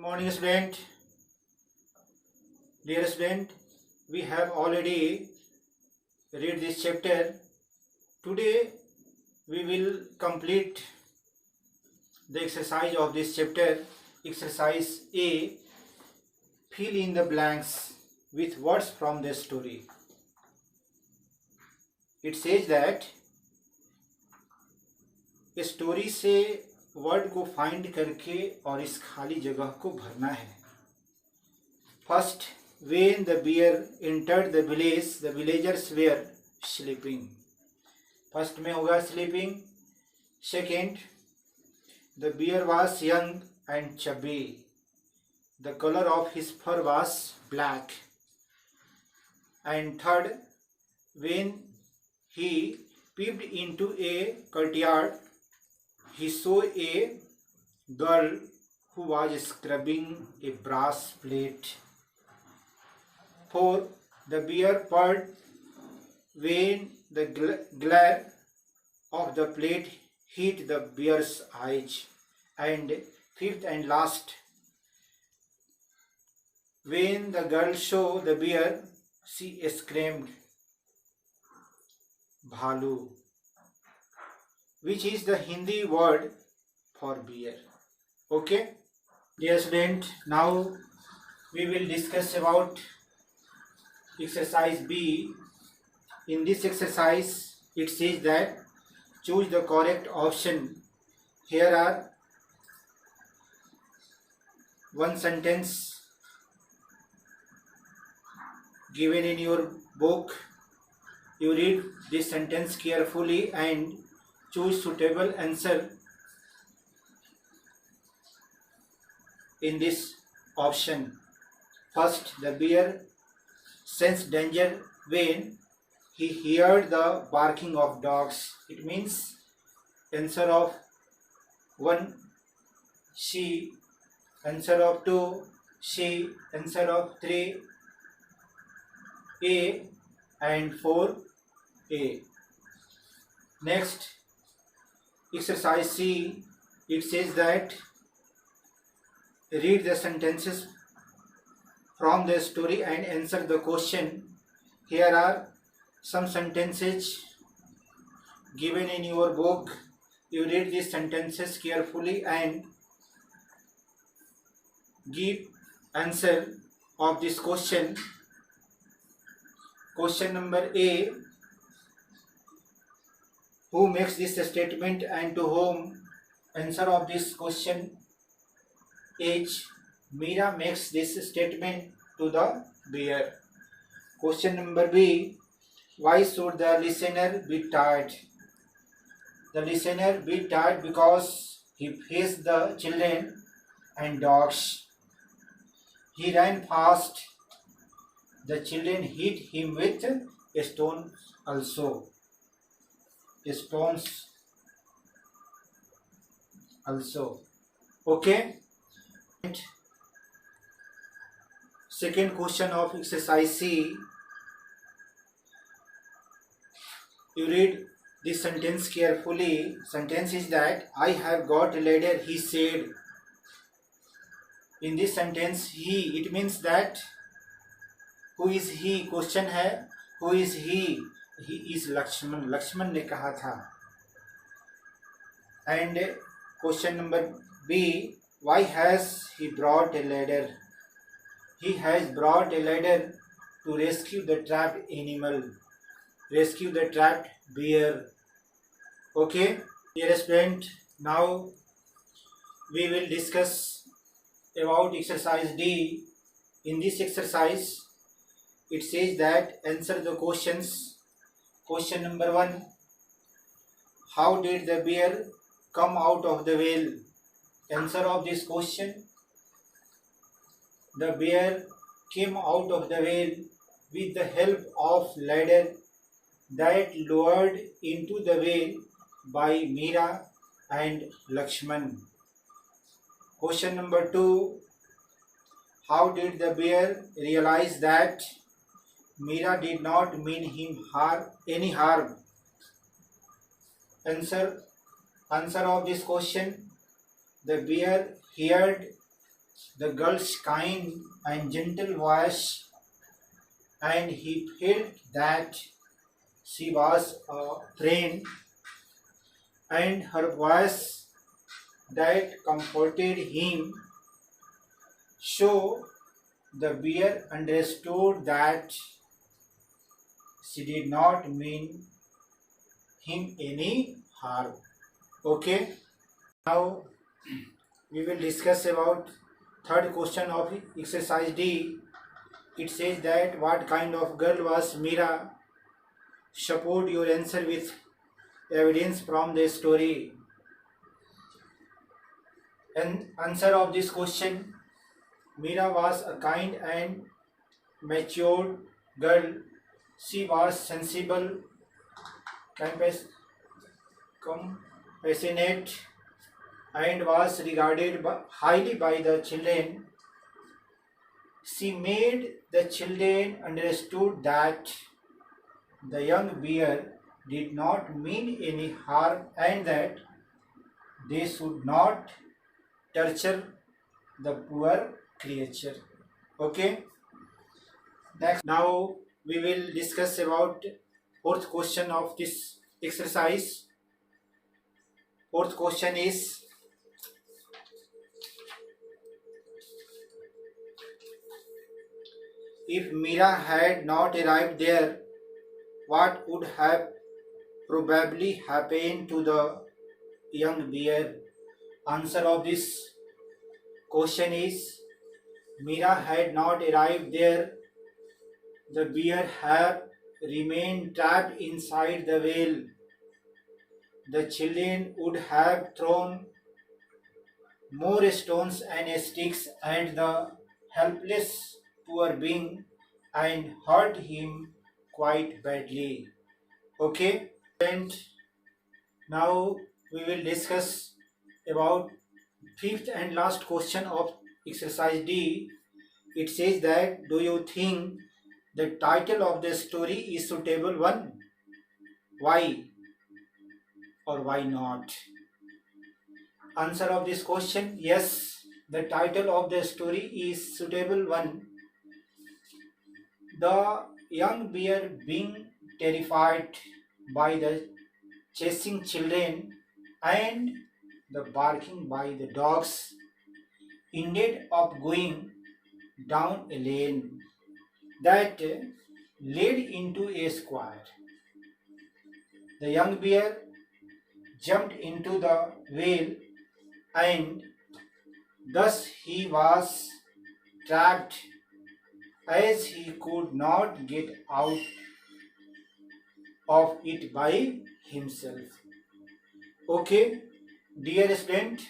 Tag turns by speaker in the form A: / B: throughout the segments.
A: morning, student. Dear student, we have already read this chapter. Today we will complete the exercise of this chapter. Exercise A. Fill in the blanks with words from the story. It says that story से word को find करके और इस खाली जगह को भरना है. First, when the bear entered the village, the villagers were sleeping. First में होगा sleeping. Second, the bear was young and chubby. The color of his fur was black. And third, when he peeped into a courtyard, he saw a girl who was scrubbing a brass plate. 4. The bear purred when the glare of the plate hit the bear's eyes. And fifth and last, when the girl saw the bear, she screamed, "Bhalu," which is the Hindi word for bear. Okay, dear student, now we will discuss about exercise B. In this exercise, it says that choose the correct option. Here are one sentence given in your book. You read this sentence carefully and choose suitable answer in this option. First, the bear sensed danger when he heard the barking of dogs. It means answer of 1, she. Answer of 2, she. Answer of 3, A. And 4, A. Next, exercise C. It says that read the sentences from the story and answer the question. Here are some sentences given in your book. You read these sentences carefully and give answer of this question. Question number A. Who makes this statement and to whom? Answer of this question H. Meera makes this statement to the bear. Question number B. Why should the listener be tired? The listener be tired because he faced the children and dogs. He ran fast. The children hit him with stones also. Stones also. Okay. Second question of exercise C. You read this sentence carefully. Sentence is that I have got a ladder, he said. In this sentence, he, it means that who is he? Question है who is he? He is Lakshman. Lakshman ने कहा था. And question number B. Why has he brought a ladder? He has brought a ladder to rescue the trapped animal. Rescue the trapped bear. Okay, dear student, now we will discuss about exercise D. In this exercise, it says that answer the questions. Question number 1. How did the bear come out of the well? Answer of this question. The bear came out of the well with the help of ladder that lowered into the well by Meera and Lakshman. Question number 2. How did the bear realize that Meera did not mean him any harm? Answer of this question. The bear heard the girl's kind and gentle voice, and he felt that she was a friend, and her voice that comforted him. So the bear understood that she did not mean him any harm. Okay, now we will discuss about third question of exercise D. It says that what kind of girl was Mira? Support your answer with evidence from the story. And answer of this question: Mira was a kind and matured girl. She was sensible, compassionate, and was regarded highly by the children. She made the children understood that the young bear did not mean any harm and that they should not torture the poor creature. Okay. Next, now we will discuss about fourth question of this exercise. Fourth question is: if Mira had not arrived there, what would have probably happened to the young bear? Answer of this question is: Mira had not arrived there, the bear had remained trapped inside the well. The children would have thrown more stones and sticks at the helpless poor being and hurt him quite badly. Okay, and now we will discuss about fifth and last question of exercise D. It says that do you think the title of the story is suitable one? Why or why not? Answer of this question: yes, the title of the story is suitable one. The young bear being terrified by the chasing children and the barking by the dogs ended up going down a lane that led into a square. The young bear jumped into the well and thus he was trapped as he could not get out of it by himself. Okay, dear student,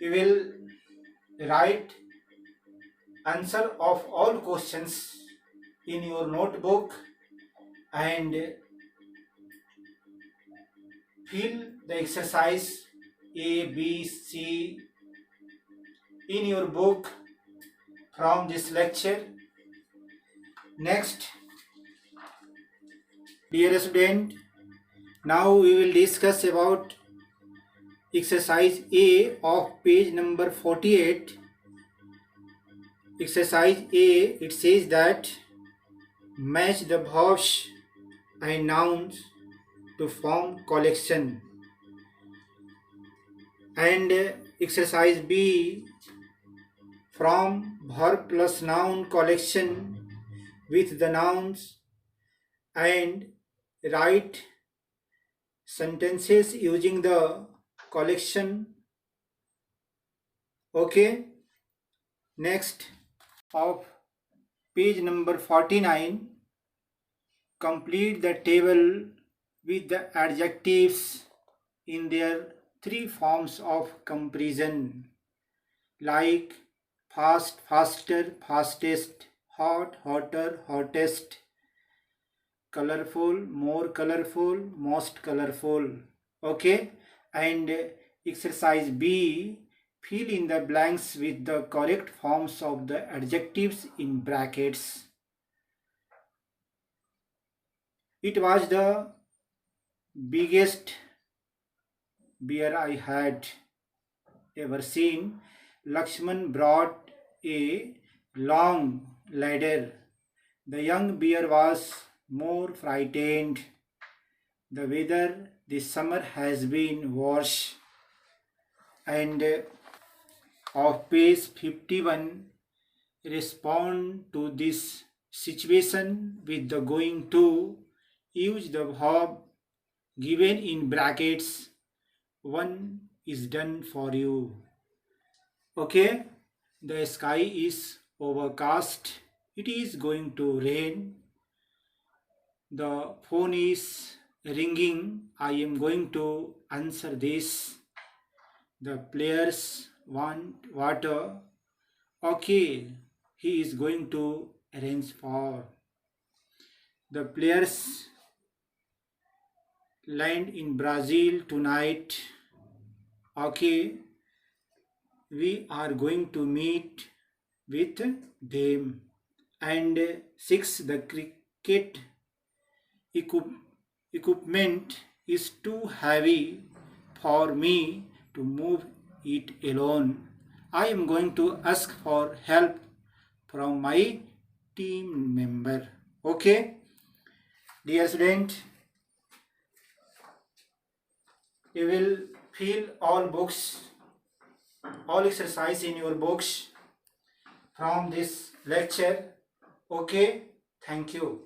A: you will write answer of all questions in your notebook and fill the exercise A, B, C in your book from this lecture. Next, dear student, now we will discuss about exercise A of page number 48. Exercise A, it says that match the verbs and nouns to form collection. And exercise B, from verb plus noun collection with the nouns and write sentences using the collection. Okay. Next, of page number 49, complete the table with the adjectives in their three forms of comparison, like fast, faster, fastest, hot, hotter, hottest, colorful, more colorful, most colorful. Okay, and exercise B, fill in the blanks with the correct forms of the adjectives in brackets. It was the biggest bear I had ever seen. Lakshman brought a long ladder. The young bear was more frightened. The weather this summer has been worse. And of page 51, respond to this situation with the going to. Use the verb given in brackets. One is done for you. Okay, the sky is overcast. It is going to rain. The phone is ringing. I am going to answer this. The players want water. Okay, he is going to arrange for. The players land in Brazil tonight. Okay, we are going to meet with them. And 6, the cricket equipment is too heavy for me to move it alone. I am going to ask for help from my team member. Okay, dear student, you will fill all books, all exercise in your books from this lecture. Okay, thank you.